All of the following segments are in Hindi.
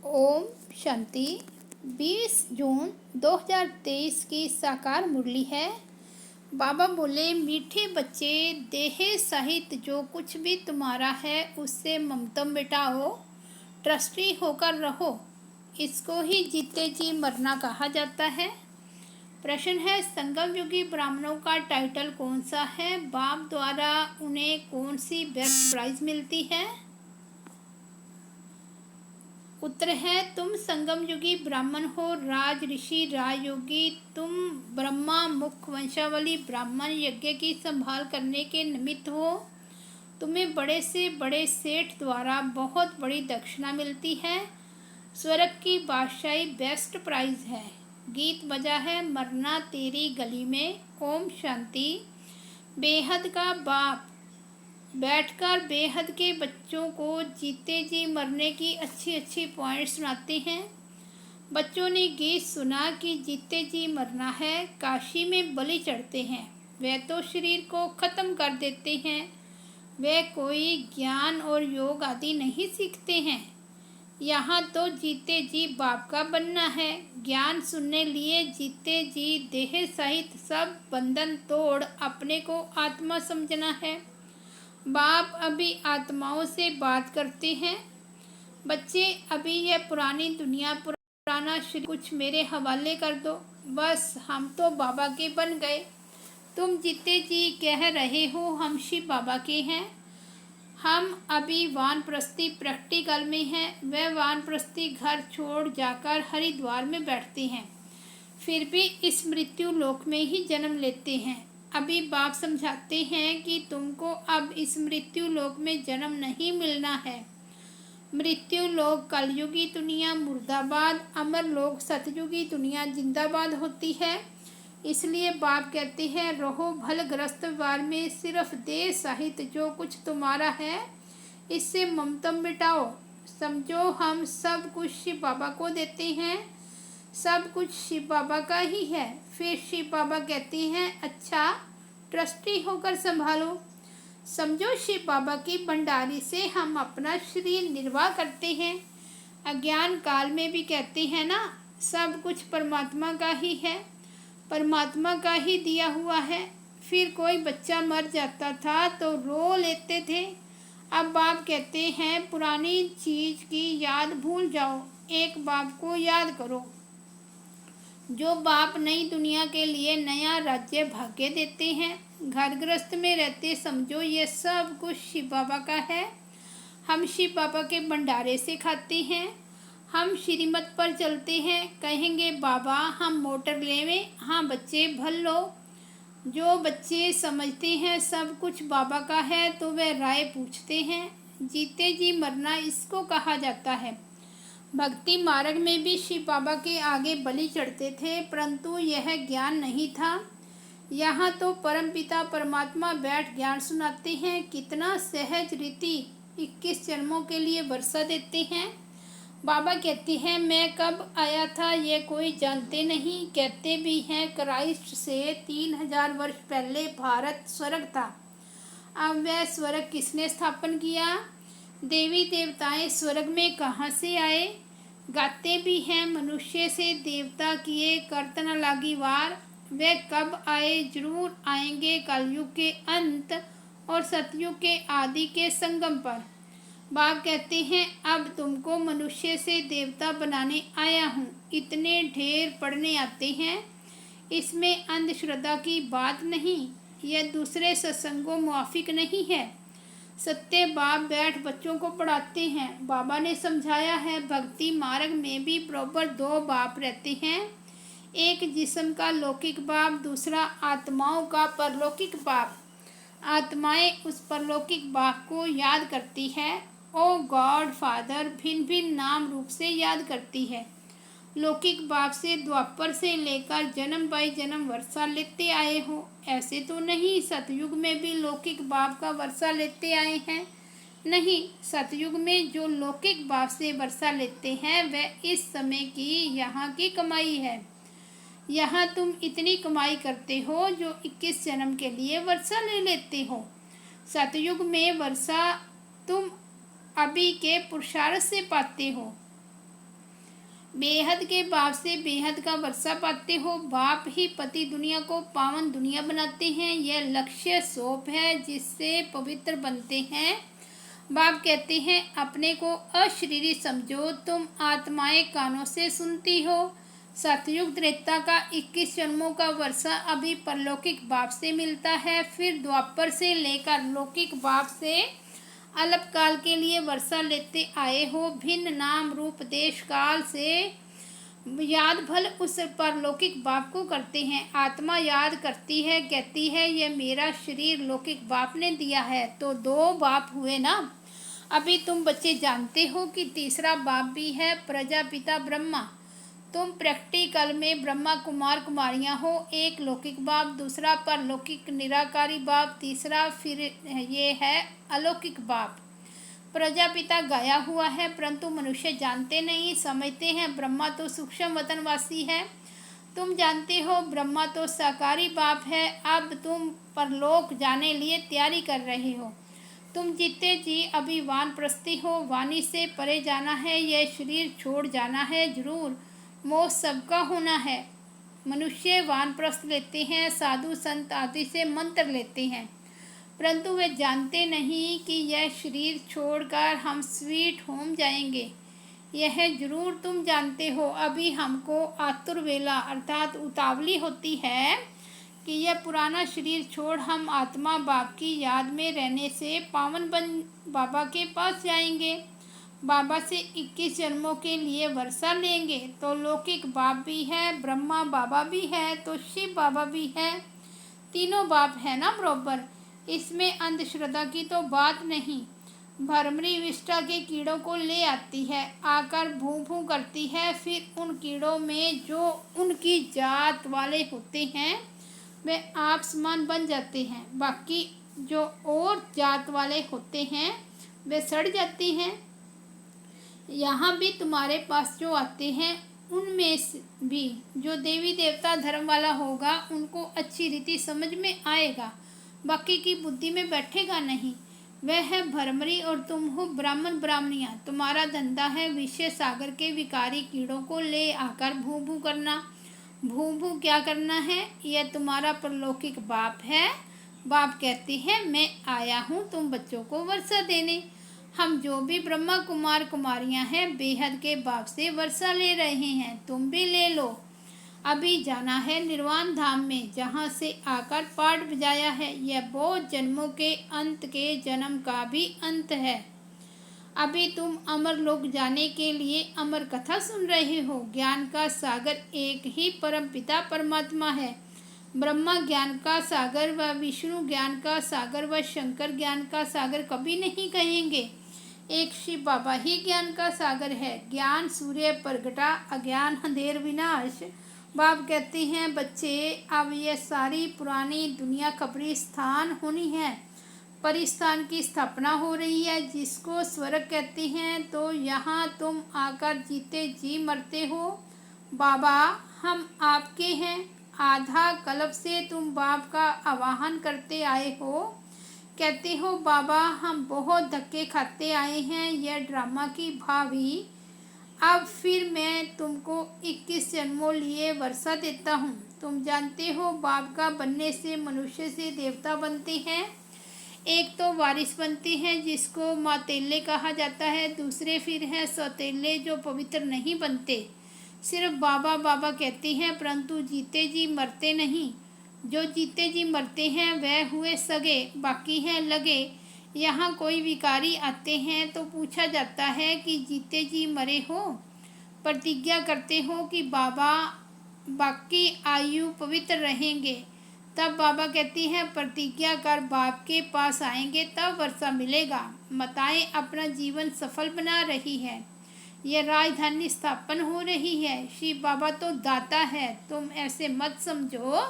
ओम शांति। 20 जून 2023 की साकार मुरली है। बाबा बोले, मीठे बच्चे, देह सहित जो कुछ भी तुम्हारा है उससे ममता मिटाओ, ट्रस्टी होकर रहो। इसको ही जीते जी मरना कहा जाता है। प्रश्न है, संगम युगी ब्राह्मणों का टाइटल कौन सा है? बाप द्वारा उन्हें कौन सी बेस्ट प्राइज मिलती है? उत्तर है, तुम संगम युगी ब्राह्मण हो, राज ऋषि राजयोगी। तुम ब्रह्मा मुख वंशावली ब्राह्मण यज्ञ की संभाल करने के निमित्त हो। तुम्हें बड़े से बड़े सेठ द्वारा बहुत बड़ी दक्षिणा मिलती है। स्वर्ग की बादशाही बेस्ट प्राइज है। गीत बजा है, मरना तेरी गली में। ओम शांति। बेहद का बाप बैठकर बेहद के बच्चों को जीते जी मरने की अच्छी अच्छी पॉइंट सुनाते हैं। बच्चों ने गीत सुना कि जीते जी मरना है। काशी में बलि चढ़ते हैं, वे तो शरीर को ख़त्म कर देते हैं। वे कोई ज्ञान और योग आदि नहीं सीखते हैं। यहाँ तो जीते जी बाप का बनना है। ज्ञान सुनने लिए जीते जी देह सहित सब बंधन तोड़ अपने को आत्मा समझना है। बाप अभी आत्माओं से बात करते हैं। बच्चे, अभी यह पुरानी दुनिया, पुराना शरीर कुछ मेरे हवाले कर दो, बस हम तो बाबा के बन गए। तुम जीते जी कह रहे हो हम शिव बाबा के हैं। हम अभी वानप्रस्थी प्रैक्टिकल में हैं। वह वानप्रस्थी घर छोड़ जाकर हरिद्वार में बैठते हैं, फिर भी इस मृत्यु लोक में ही जन्म लेते हैं। अभी बाप समझाते हैं कि तुमको अब इस मृत्यु लोक में जन्म नहीं मिलना है। मृत्यु लोक कलयुगी दुनिया मुर्दाबाद, अमर लोक सतयुगी दुनिया जिंदाबाद होती है। इसलिए बाप कहते हैं, रहो भलग्रस्त वार में, सिर्फ देह सहित जो कुछ तुम्हारा है इससे ममता मिटाओ। समझो हम सब कुछ शिव बाबा को देते हैं, सब कुछ शिव बाबा का ही है। फिर शिव बाबा कहते हैं, अच्छा ट्रस्टी होकर संभालो। समझो शिव बाबा की भंडारी से हम अपना शरीर निर्वाह करते हैं। अज्ञान काल में भी कहते हैं ना, सब कुछ परमात्मा का ही है, परमात्मा का ही दिया हुआ है। फिर कोई बच्चा मर जाता था तो रो लेते थे। अब बाप कहते हैं, पुरानी चीज़ की याद भूल जाओ, एक बाप को याद करो। जो बाप नई दुनिया के लिए नया राज्य भाग्य देते हैं। घर गृहस्थ में रहते समझो ये सब कुछ शिव बाबा का है। हम शिव बाबा के भंडारे से खाते हैं। हम श्रीमत पर चलते हैं। कहेंगे बाबा हम मोटर लेवें, हाँ बच्चे भल लो। जो बच्चे समझते हैं सब कुछ बाबा का है तो वे राय पूछते हैं। जीते जी मरना इसको कहा जाता है। भक्ति मार्ग में भी शिव बाबा के आगे बलि चढ़ते थे, परंतु यह ज्ञान नहीं था। यहाँ तो परमपिता परमात्मा बैठ ज्ञान सुनाते हैं। कितना सहज रीति 21 जन्मों के लिए वर्षा देते हैं। बाबा कहते हैं, मैं कब आया था ये कोई जानते नहीं। कहते भी हैं, क्राइस्ट से 3000 वर्ष पहले भारत स्वर्ग था। अब वह स्वर्ग किसने स्थापन किया? देवी देवताएं स्वर्ग में कहाँ से आए? गाते भी हैं, मनुष्य से देवता किए करत न लागी वार। वे कब आए? जरूर आएंगे कलयुग के अंत और सतयुग के आदि के संगम पर। बाप कहते हैं, अब तुमको मनुष्य से देवता बनाने आया हूँ। इतने ढेर पढ़ने आते हैं, इसमें अंधश्रद्धा की बात नहीं। यह दूसरे सत्संगों मुआफिक नहीं है। सत्य बाप बैठ बच्चों को पढ़ाते हैं। बाबा ने समझाया है, भक्ति मार्ग में भी बराबर 2 बाप रहते हैं। एक जिस्म का लौकिक बाप, दूसरा आत्माओं का परलौकिक बाप। आत्माएं उस परलौकिक बाप को याद करती है। ओ गॉड फादर भिन्न भिन्न नाम रूप से याद करती है। लौकिक बाप से द्वापर से लेकर जन्म बाई जन्म वर्षा लेते आए हो, ऐसे तो नहीं सतयुग में भी लौकिक बाप का वर्षा लेते आए हैं। नहीं, सतयुग में जो लौकिक बाप से वर्षा लेते हैं वह इस समय की यहाँ की कमाई है। यहाँ तुम इतनी कमाई करते हो जो 21 जन्म के लिए वर्षा ले लेते हो। सतयुग में वर्षा तुम अभी के पुरुषार्थ से पाते हो। बेहद के बाप से बेहद का वर्षा पाते हो। बाप ही पति दुनिया को पावन दुनिया बनाते हैं। यह लक्ष्य सोप है जिससे पवित्र बनते हैं। बाप कहते हैं अपने को अशरीरी समझो, तुम आत्माएं कानों से सुनती हो। सतयुग त्रेता का 21 जन्मों का वर्षा अभी परलौकिक बाप से मिलता है। फिर द्वापर से लेकर लौकिक बाप से अल्पकाल के लिए वर्षा लेते आए हो। भिन्न नाम रूप देश काल से याद भल उस परलौकिक बाप को करते हैं। आत्मा याद करती है, कहती है यह मेरा शरीर लौकिक बाप ने दिया है। तो दो बाप हुए ना। अभी तुम बच्चे जानते हो कि तीसरा बाप भी है, प्रजापिता ब्रह्मा। तुम प्रैक्टिकल में ब्रह्मा कुमार कुमारियां हो। एक लौकिक बाप, दूसरा परलौकिक निराकारी बाप, तीसरा फिर ये है अलौकिक बाप। प्रजापिता गाया हुआ है परंतु मनुष्य जानते नहीं, समझते हैं ब्रह्मा तो सूक्ष्म वतनवासी है। तुम जानते हो ब्रह्मा तो साकारी बाप है। अब तुम परलोक जाने लिए तैयारी कर रहे हो। तुम जीते जी अभी वानप्रस्थी हो। वाणी से परे जाना है, यह शरीर छोड़ जाना है जरूर। मोह सबका होना है। मनुष्य वानप्रस्थ लेते हैं, साधु संत आदि से मंत्र लेते हैं, परंतु वे जानते नहीं कि यह शरीर छोड़कर हम स्वीट होम जाएंगे। यह जरूर तुम जानते हो। अभी हमको आतुरवेला अर्थात उतावली होती है कि यह पुराना शरीर छोड़ हम आत्मा बाप की याद में रहने से पावन बन बाबा के पास जाएंगे। बाबा से 21 जन्मों के लिए वर्षा लेंगे। तो लौकिक बाप भी है, ब्रह्मा बाबा भी है, तो शिव बाबा भी है। तीनों बाप है ना बरोबर। इसमें अंधश्रद्धा की तो बात नहीं। भरमरी विष्ठा के कीड़ों को ले आती है, आकर भूं भूं करती है। फिर उन कीड़ों में जो उनकी जात वाले होते हैं वे आप समान बन जाते हैं। बाकी जो और जात वाले होते हैं वे सड़ जाते हैं। यहाँ भी तुम्हारे पास जो आते हैं उनमें भी जो देवी देवता धर्म वाला होगा उनको अच्छी रीति समझ में आएगा, बाकी की बुद्धि में बैठेगा नहीं। वह है भरमरी और तुम हो ब्राह्मण ब्राह्मणियाँ। तुम्हारा धंधा है विषय सागर के विकारी कीड़ों को ले आकर भूं भूं करना। भूं भूं क्या करना है? यह तुम्हारा परलौकिक बाप है। बाप कहती है मैं आया हूँ तुम बच्चों को वर्षा देने। हम जो भी ब्रह्मा कुमार कुमारियाँ हैं बेहद के बाप से वर्षा ले रहे हैं, तुम भी ले लो। अभी जाना है निर्वाण धाम में जहाँ से आकर पाठ बजाया है। यह बहुत जन्मों के अंत के जन्म का भी अंत है। अभी तुम अमर लोक जाने के लिए अमर कथा सुन रहे हो। ज्ञान का सागर एक ही परम पिता परमात्मा है। ब्रह्मा ज्ञान का सागर व विष्णु ज्ञान का सागर व शंकर ज्ञान का सागर कभी नहीं कहेंगे। एक शिव बाबा ही ज्ञान का सागर है। ज्ञान सूर्य प्रगटा, अज्ञान अंधेर विनाश। बाप कहते हैं बच्चे अब यह सारी पुरानी दुनिया कब्रिस्तान होनी है। परिस्थान की स्थापना हो रही है जिसको स्वर्ग कहते हैं। तो यहाँ तुम आकर जीते जी मरते हो। बाबा हम आपके हैं। आधा कल्प से तुम बाप का आवाहन करते आए हो। कहते हो बाबा हम बहुत धक्के खाते आए हैं, यह ड्रामा की भावी। अब फिर मैं तुमको 21 जन्मों लिए वर्षा देता हूँ। तुम जानते हो बाप का बनने से मनुष्य से देवता बनते हैं। एक तो वारिस बनते हैं जिसको मातेले कहा जाता है, दूसरे फिर हैं सौतेले जो पवित्र नहीं बनते, सिर्फ बाबा बाबा कहते हैं परंतु जीते जी मरते नहीं। जो जीते जी मरते हैं वह हुए सगे, बाकी हैं लगे। यहाँ कोई विकारी आते हैं तो पूछा जाता है कि जीते जी मरे हो? प्रतिज्ञा करते हो कि बाबा बाकी आयु पवित्र रहेंगे। तब बाबा कहती हैं प्रतिज्ञा कर बाप के पास आएंगे तब वर्षा मिलेगा। माताएं अपना जीवन सफल बना रही है। यह राजधानी स्थापन हो रही है। शिव बाबा तो दाता है। तुम ऐसे मत समझो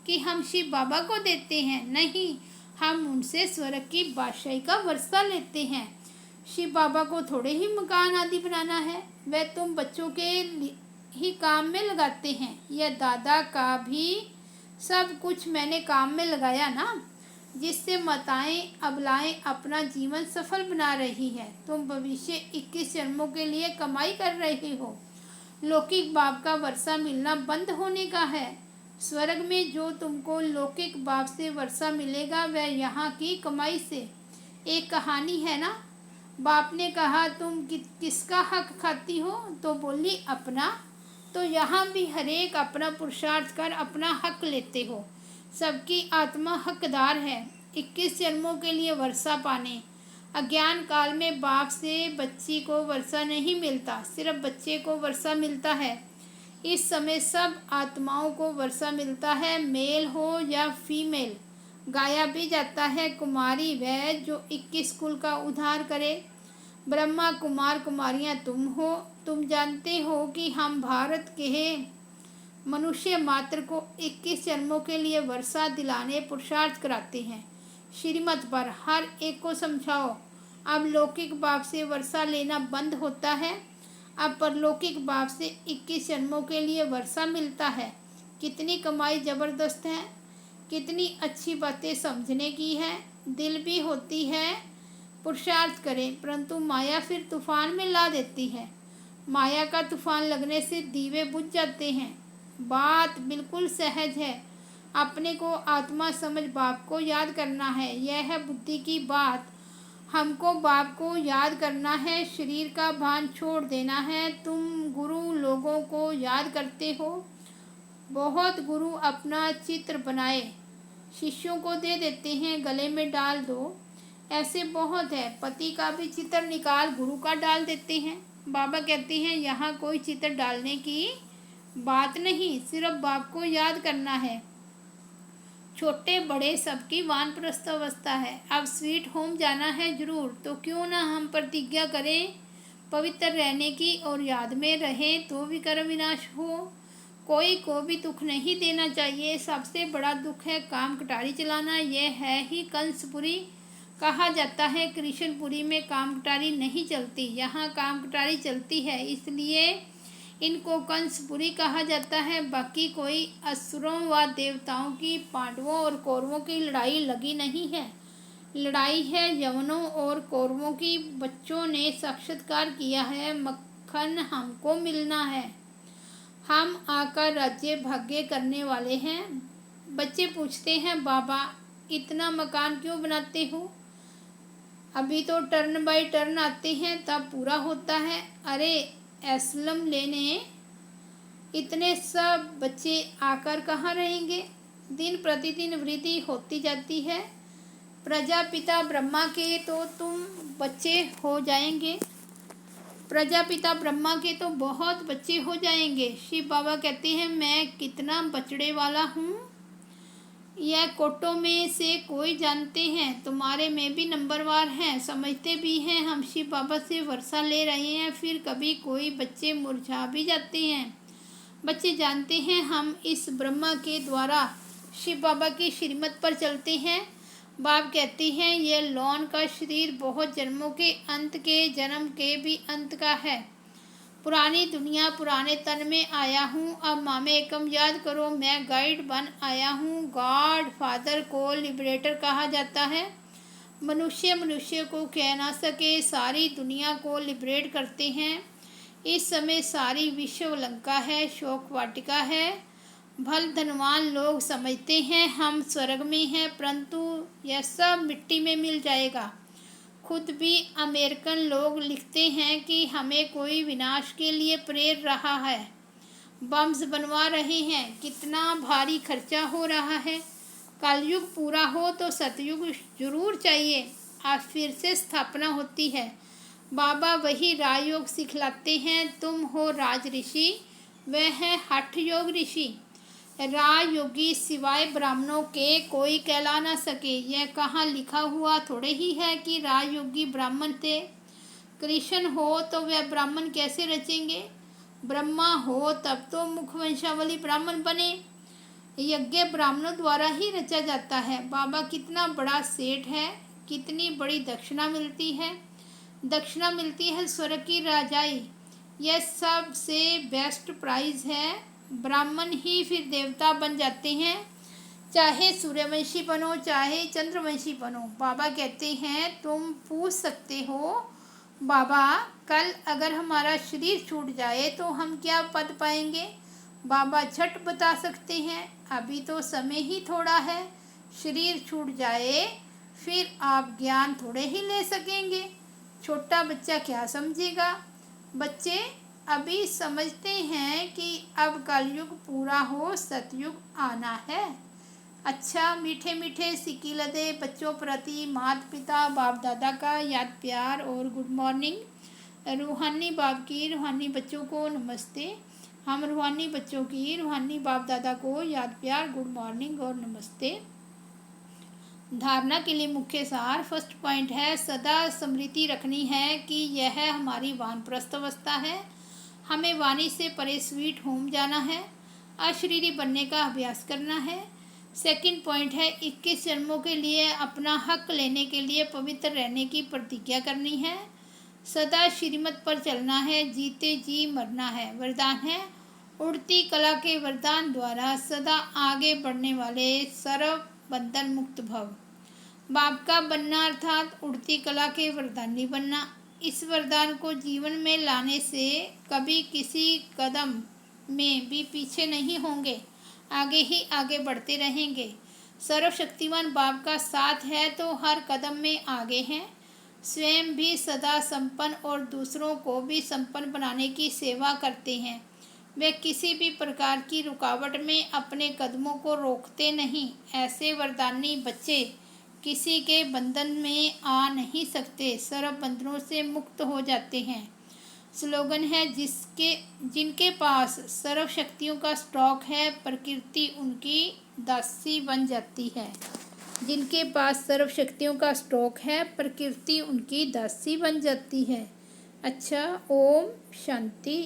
कि हम शिव बाबा को देते हैं, नहीं, हम उनसे स्वर्ग की बादशाही का वर्षा लेते हैं। शिव बाबा को थोड़े ही मकान आदि बनाना है, वह तुम बच्चों के ही काम में लगाते हैं। यह दादा का भी सब कुछ मैंने काम में लगाया ना, जिससे माताएं अबलाएं अपना जीवन सफल बना रही है। तुम भविष्य 21 जन्मों के लिए कमाई कर रहे हो। लौकिक बाप का वर्षा मिलना बंद होने का है। स्वर्ग में जो तुमको लौकिक बाप से वर्षा मिलेगा वह यहाँ की कमाई से। एक कहानी है ना, बाप ने कहा तुम किसका हक खाती हो, तो बोली अपना। तो यहाँ भी हरेक अपना पुरुषार्थ कर अपना हक लेते हो। सबकी आत्मा हकदार है 21 जन्मों के लिए वर्षा पाने। अज्ञान काल में बाप से बच्ची को वर्षा नहीं मिलता, सिर्फ बच्चे को वर्षा मिलता है। इस समय सब आत्माओं को वर्षा मिलता है, मेल हो या फीमेल। गाया भी जाता है कुमारी वह जो 21 कुल का उद्धार करे। ब्रह्मा कुमार कुमारियाँ तुम हो। तुम जानते हो कि हम भारत के मनुष्य मात्र को 21 जन्मों के लिए वर्षा दिलाने पुरुषार्थ कराते हैं। श्रीमत पर हर एक को समझाओ। अब लौकिक बाप से वर्षा लेना बंद होता है, अब परलौकिक बाप से 21 जन्मों के लिए वर्षा मिलता है। कितनी कमाई ज़बरदस्त है, कितनी अच्छी बातें समझने की है, दिल भी होती है पुरुषार्थ करें, परंतु माया फिर तूफान में ला देती है। माया का तूफान लगने से दीवे बुझ जाते हैं। बात बिल्कुल सहज है, अपने को आत्मा समझ बाप को याद करना है। यह है बुद्धि की बात। हमको बाप को याद करना है, शरीर का भान छोड़ देना है। तुम गुरु लोगों को याद करते हो, बहुत गुरु अपना चित्र बनाए शिष्यों को दे देते हैं, गले में डाल दो। ऐसे बहुत है, पति का भी चित्र निकाल गुरु का डाल देते हैं। बाबा कहते हैं यहाँ कोई चित्र डालने की बात नहीं, सिर्फ बाप को याद करना है। छोटे बड़े सबकी वानप्रस्थ अवस्था है। अब स्वीट होम जाना है जरूर, तो क्यों ना हम प्रतिज्ञा करें पवित्र रहने की और याद में रहें तो विकर्म विनाश हो। कोई को भी दुख नहीं देना चाहिए। सबसे बड़ा दुख है काम कटारी चलाना, यह है ही कंसपुरी। कहा जाता है कृष्णपुरी में काम कटारी नहीं चलती, यहाँ काम कटारी चलती है, इसलिए इनको कंसपुरी कहा जाता है। बाकी कोई असुरों व देवताओं की पांडवों और कौरवों की लड़ाई लगी नहीं है। लड़ाई है यवनों और कौरवों की। बच्चों ने साक्षात्कार किया है, मक्खन हमको मिलना है, हम आकर राज्य भाग्य करने वाले हैं। बच्चे पूछते हैं बाबा इतना मकान क्यों बनाते हो, अभी तो टर्न बाय टर्न आते हैं तब पूरा होता है। अरे एस्लम लेने इतने सब बच्चे आकर कहाँ रहेंगे। दिन प्रतिदिन वृद्धि होती जाती है। प्रजापिता ब्रह्मा के तो तुम बच्चे हो जाएंगे, प्रजापिता ब्रह्मा के तो बहुत बच्चे हो जाएंगे। शिव बाबा कहते हैं मैं कितना बचड़े वाला हूँ, यह कोटों में से कोई जानते हैं, तुम्हारे में भी नंबरवार हैं, समझते भी हैं। हम शिव बाबा से वर्षा ले रहे हैं, फिर कभी कोई बच्चे मुरझा भी जाते हैं। बच्चे जानते हैं हम इस ब्रह्मा के द्वारा शिव बाबा की श्रीमत पर चलते हैं। बाप कहते हैं ये लौन का शरीर बहुत जन्मों के अंत के जन्म के भी अंत का है। पुरानी दुनिया पुराने तन में आया हूँ, अब मामे एकम याद करो, मैं गाइड बन आया हूँ। गॉड फादर को लिबरेटर कहा जाता है। मनुष्य मनुष्य को कह ना सके, सारी दुनिया को लिबरेट करते हैं। इस समय सारी विश्व लंका है, शोक वाटिका है। भल धनवान लोग समझते हैं हम स्वर्ग में हैं, परंतु यह सब मिट्टी में मिल जाएगा। खुद भी अमेरिकन लोग लिखते हैं कि हमें कोई विनाश के लिए प्रेर रहा है, बम्स बनवा रहे हैं, कितना भारी खर्चा हो रहा है। कलयुग पूरा हो तो सतयुग जरूर चाहिए, आज फिर से स्थापना होती है। बाबा वही राजयोग सिखलाते हैं, तुम हो राज ऋषि, वह है हठ योग ऋषि। राजयोगी सिवाय ब्राह्मणों के कोई कहला ना सके। यह कहाँ लिखा हुआ थोड़े ही है कि राजयोगी ब्राह्मण थे। कृष्ण हो तो वह ब्राह्मण कैसे रचेंगे, ब्रह्मा हो तब तो मुखवंशावली ब्राह्मण बने। यज्ञ ब्राह्मणों द्वारा ही रचा जाता है। बाबा कितना बड़ा सेठ है, कितनी बड़ी दक्षिणा मिलती है। दक्षिणा मिलती है स्वर्ग की राजाई, यह सबसे बेस्ट प्राइज है। ब्राह्मण ही फिर देवता बन जाते हैं, चाहे सूर्यवंशी बनो चाहे चंद्रवंशी बनो। बाबा कहते हैं तुम पूछ सकते हो बाबा कल अगर हमारा शरीर छूट जाए तो हम क्या पद पाएंगे? बाबा झट बता सकते हैं, अभी तो समय ही थोड़ा है। शरीर छूट जाए फिर आप ज्ञान थोड़े ही ले सकेंगे। छोटा बच्चा क्या समझेगा? बच्चे अभी समझते हैं कि अब कलयुग पूरा हो, सतयुग आना है। अच्छा, मीठे मीठे सिक्की लदे बच्चों प्रति माता पिता बाप दादा का याद प्यार और गुड मॉर्निंग। रूहानी बाप की रूहानी बच्चों को नमस्ते। हम रूहानी बच्चों की रूहानी बाप दादा को याद प्यार, गुड मॉर्निंग और नमस्ते। धारणा के लिए मुख्य सार। फर्स्ट पॉइंट है, सदा स्मृति रखनी है कि यह हमारी वानप्रस्थ अवस्था है। हमें वाणी से परे स्वीट होम जाना है, अशरीरी बनने का अभ्यास करना है। सेकंड पॉइंट है, 21 जन्मों के लिए अपना हक लेने के लिए पवित्र रहने की प्रतिज्ञा करनी है। सदा श्रीमत पर चलना है, जीते जी मरना है। वरदान है, उड़ती कला के वरदान द्वारा सदा आगे बढ़ने वाले सर्व बंधन मुक्त भव। बाप का बनना अर्थात उड़ती कला के वरदानी बनना। इस वरदान को जीवन में लाने से कभी किसी कदम में भी पीछे नहीं होंगे, आगे ही आगे बढ़ते रहेंगे। सर्वशक्तिमान बाप का साथ है तो हर कदम में आगे हैं। स्वयं भी सदा संपन्न और दूसरों को भी संपन्न बनाने की सेवा करते हैं। वे किसी भी प्रकार की रुकावट में अपने कदमों को रोकते नहीं। ऐसे वरदानी बच्चे किसी के बंधन में आ नहीं सकते, सर्व बंधनों से मुक्त हो जाते हैं। स्लोगन है, जिनके पास सर्व शक्तियों का स्टॉक है, प्रकृति उनकी दासी बन जाती है। जिनके पास सर्व शक्तियों का स्टॉक है, प्रकृति उनकी दासी बन जाती है। अच्छा, ओम शांति।